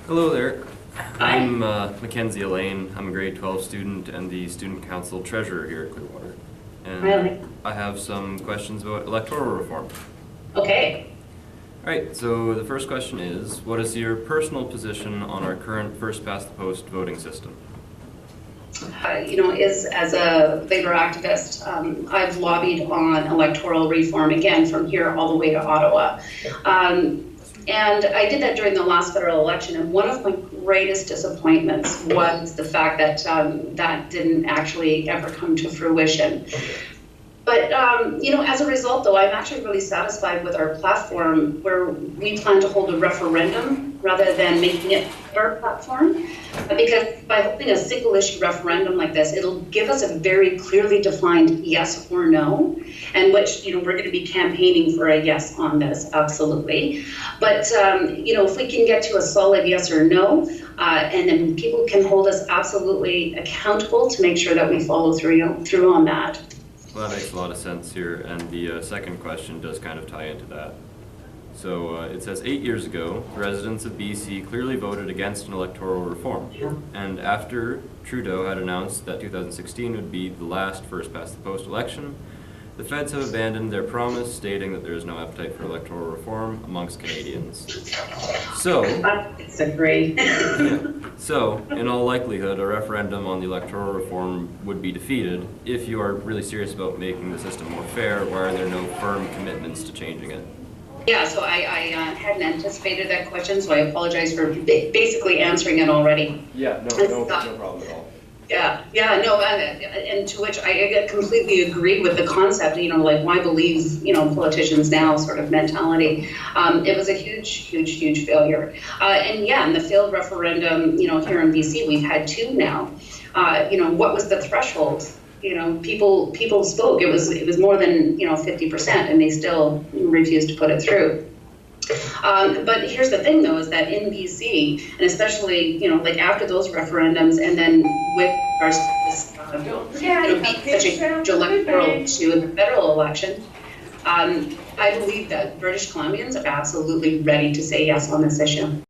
Hello there. Hi. I'm Mackenzie Elaine. I'm a grade 12 student and the student council treasurer here at Clearwater. And Really? I have some questions about electoral reform. Okay. All right, so the first question is, what is your personal position on our current first-past-the-post voting system? As a labor activist, I've lobbied on electoral reform again from here all the way to Ottawa. And I did that during the last federal election, and one of my greatest disappointments was the fact that that didn't actually ever come to fruition. But, as a result, though, I'm actually really satisfied with our platform where we plan to hold a referendum rather than making it our platform. Because by holding a single issue referendum like this, it'll give us a very clearly defined yes or no, and which, we're going to be campaigning for a yes on this, absolutely. But, if we can get to a solid yes or no, and then people can hold us absolutely accountable to make sure that we follow through on that. Well, that makes a lot of sense here, and the second question does kind of tie into that. So it says 8 years ago, the residents of BC clearly voted against an electoral reform. And after Trudeau had announced that 2016 would be the last first-past-the-post election, the feds have abandoned their promise, stating that there is no appetite for electoral reform amongst Canadians. So, I disagree. So, in all likelihood, a referendum on the electoral reform would be defeated. If you are really serious about making the system more fair, why are there no firm commitments to changing it? Yeah, so I hadn't anticipated that question, so I apologize for basically answering it already. Yeah, no problem at all. And to which I completely agree with the concept, why believe, politicians now sort of mentality. It was a huge failure. And the failed referendum, here in BC, we've had two now. What was the threshold? People spoke. It was more than 50%, and they still refused to put it through. But here's the thing, though, is that in BC, and especially after those referendums, and then with our being such a huge electoral issue in the federal election, I believe that British Columbians are absolutely ready to say yes on this issue.